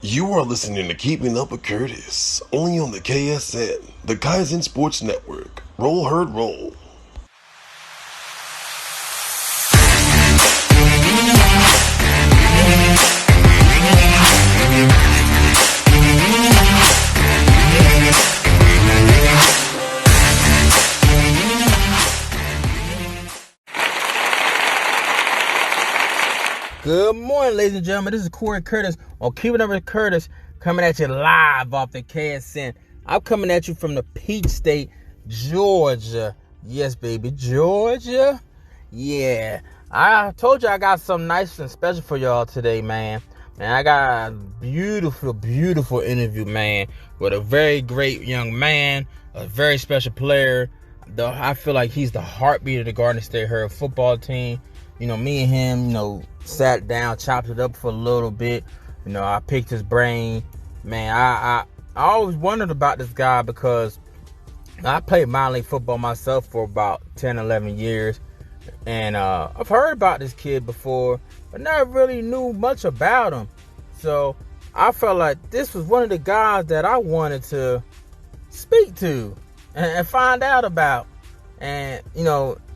You are listening to Keeping Up with Curtis, only on the KSN, the Kaizen Sports Network. Roll herd roll. Good morning, ladies and gentlemen. This is Cory Curtis on Keeping Up with Curtis, coming at you live off the KSN. I'm coming at you from the Peach State, Georgia. Yes, baby, Georgia. Yeah, I told you I got something nice and special for y'all today, man. Man, I got a beautiful interview, man, with a very great young man, a very special player. I feel like he's the heartbeat of the Garden State Herd football team. You know, me and him, sat down, chopped it up for a little bit. I picked his brain. Man, I always wondered about this guy because I played minor league football myself for about 10, 11 years. And I've heard about this kid before, but never really knew much about him. So I felt like this was one of the guys that I wanted to speak to and find out about. And,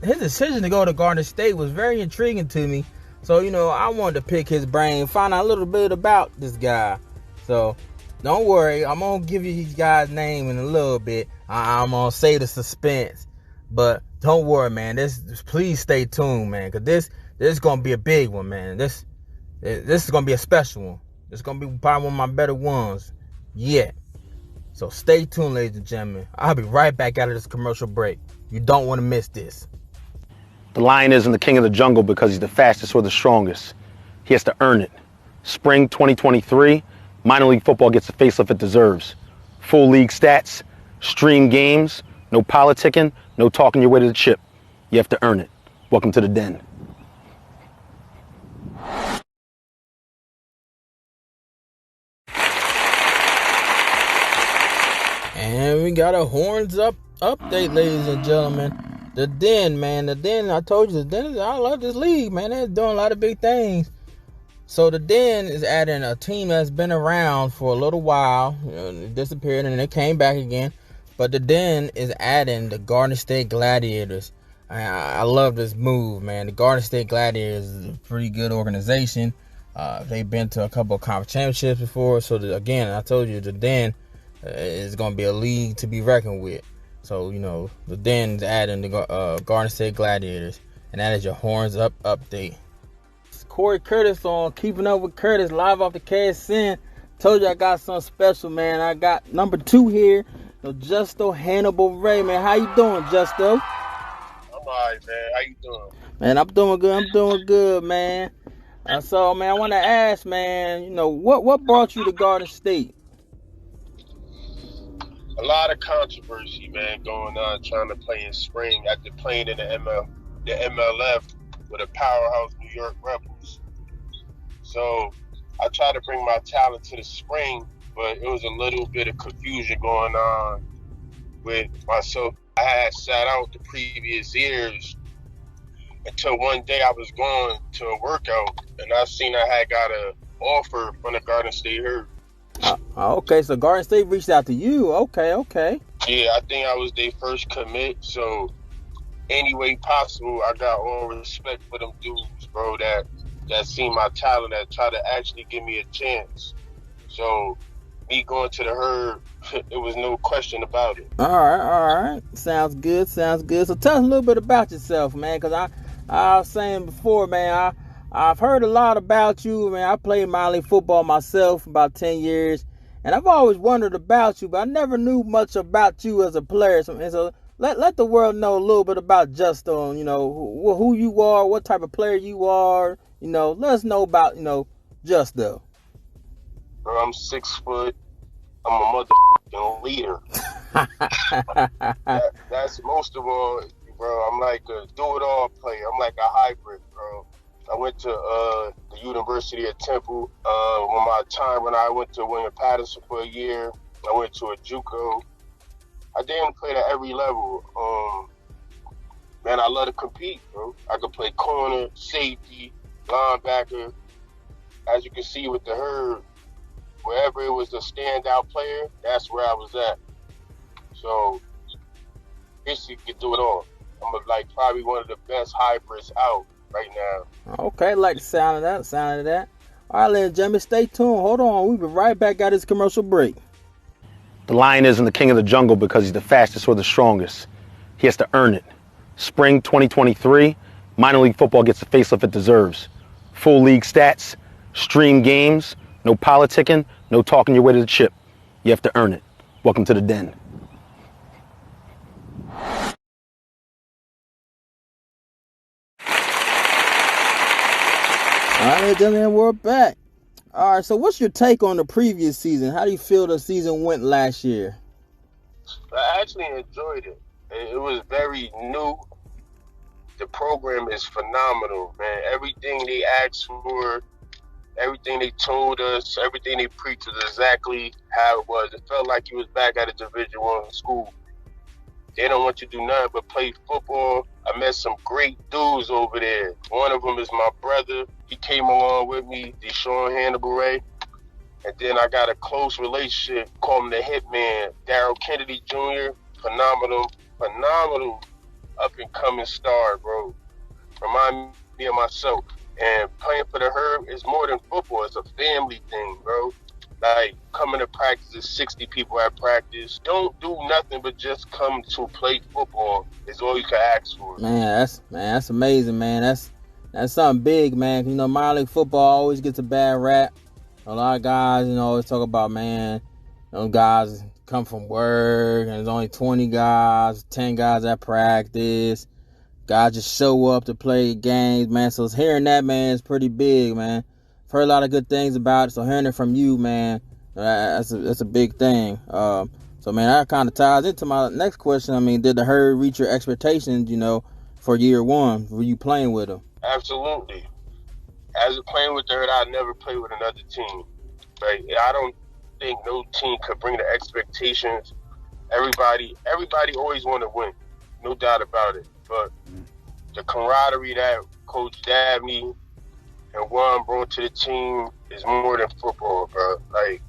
his decision to go to Garden State was very intriguing to me. So, I wanted to pick his brain, find out a little bit about this guy. So, don't worry. I'm going to give you his guy's name in a little bit. I'm going to say the suspense. But don't worry, man. Please stay tuned, man. Because this is going to be a big one, man. This is going to be a special one. This is going to be probably one of my better ones yet. So stay tuned, ladies and gentlemen. I'll be right back out of this commercial break. You don't want to miss this. The lion isn't the king of the jungle because he's the fastest or the strongest. He has to earn it. Spring 2023, minor league football gets the facelift it deserves. Full league stats, stream games, no politicking, no talking your way to the chip. You have to earn it. Welcome to the den. And we got a horns up update, ladies and gentlemen. The Den, man. The Den, I told you, I love this league, man. They're doing a lot of big things. So the Den is adding a team that's been around for a little while. It disappeared and it came back again. But the Den is adding the Garden State Gladiators. I love this move, man. The Garden State Gladiators is a pretty good organization. They've been to a couple of conference championships before. So, again, I told you, the Den is going to be a league to be reckoned with. So, the Den's adding the Garden State Gladiators. And that is your horns up update. It's Cory Curtis on Keeping Up with Curtis, live off the KSN. Told you I got something special, man. I got number 2 here, Keshaun Hannibal'Rey, man. How you doing, Justo? I'm alright, man. How you doing? Man, I'm doing good, man. So, man, I want to ask, man, what brought you to Garden State? A lot of controversy, man, going on trying to play in spring after playing in the MLF with a powerhouse New York Rebels. So I tried to bring my talent to the spring, but it was a little bit of confusion going on with myself. I had sat out the previous years until one day I was going to a workout and I seen I had got an offer from the Garden State Herd. Okay, so Garden State reached out to you. Okay. Yeah, I think I was their first commit. So any way possible, I got all respect for them dudes, bro, that seen my talent, that try to actually give me a chance. So me going to the Herd, it was no question about it. All right. Sounds good. So tell us a little bit about yourself, man, because I was saying before, man, I've heard a lot about you, man. I played minor league football myself for about 10 years, and I've always wondered about you, but I never knew much about you as a player. So let the world know a little bit about Justo, who you are, what type of player you are. Let us know about, Justo. Bro, I'm 6 foot. I'm a motherfucking leader. That's most of all, bro. I'm like a do-it-all player. I'm like a hybrid, bro. I went to the University of Temple. When I went to William Patterson for a year, I went to a JUCO. I damn played at every level. Man, I love to compete, bro. I could play corner, safety, linebacker. As you can see with the Herd, wherever was a standout player, that's where I was at. So, basically, could do it all. I'm probably one of the best hybrids out right now. Okay, like the sound of that. All right, ladies and gentlemen, stay tuned. Hold on. We'll be right back at this commercial break. The lion isn't the king of the jungle because he's the fastest or the strongest. He has to earn it. Spring 2023, minor league football gets the facelift it deserves. Full league stats, stream games, no politicking, no talking your way to the chip. You have to earn it. Welcome to the den. All right, gentlemen, we're back. All right, so what's your take on the previous season? How do you feel the season went last year? I actually enjoyed it. It was very new. The program is phenomenal, man. Everything they asked for, everything they told us, everything they preached was exactly how it was. It felt like you was back at a Division I school. They don't want you to do nothing but play football. I met some great dudes over there. One of them is my brother. He came along with me, Keshaun Hannibal'Rey. And then I got a close relationship, call him the Hitman, Darryl Kennedy Jr. Phenomenal up-and-coming star, bro. Remind me of myself. And playing for the Herb is more than football. It's a family thing, bro. Like, coming to practice, there's 60 people at practice. Don't do nothing but just come to play football is all you can ask for. That's amazing, man. That's something big, man. You know, minor league football always gets a bad rap. A lot of guys, always talk about, man, those guys come from work and there's only 20 guys, 10 guys at practice. Guys just show up to play games, man. So hearing that, man, is pretty big, man. I've heard a lot of good things about it. So hearing it from you, man, that's a big thing. So, man, that kind of ties into my next question. I mean, did the Herd reach your expectations, for year one? Were you playing with them? Absolutely. As playing with the Herd, I'd never play with another team. Like, I don't think no team could bring the expectations. Everybody always want to win, no doubt about it. But the camaraderie that Coach Dabney and Juan brought to the team is more than football, bro. Like,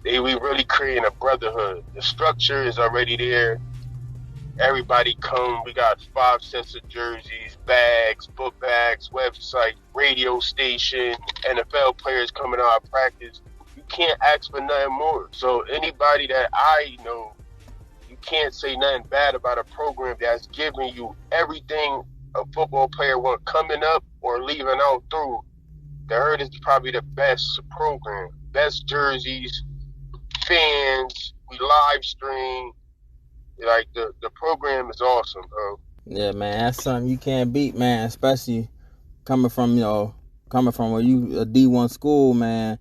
we really creating a brotherhood. The structure is already there. Everybody come. We got 5 sets of jerseys, bags, book bags, website, radio station, NFL players coming out of practice. You can't ask for nothing more. So anybody that I know, you can't say nothing bad about a program that's giving you everything a football player want coming up or leaving out through. The Herd is probably the best program. Best jerseys, fans, we live stream. Like, the program is awesome, bro. Yeah, man, that's something you can't beat, man, especially coming from where you a D1 school, man.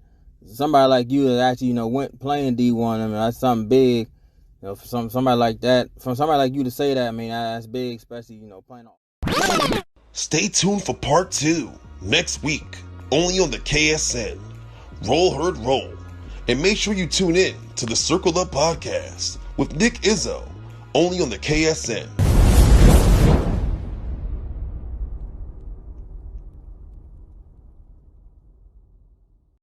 Somebody like you that actually, went playing D1, I mean, that's something big. For somebody like that, from somebody like you to say that, I mean, that's big, especially, playing on. Stay tuned for part 2 next week, only on the KSN. Roll Herd Roll. And make sure you tune in to the Circle Up Podcast with Nick Izzo, only on the KSN.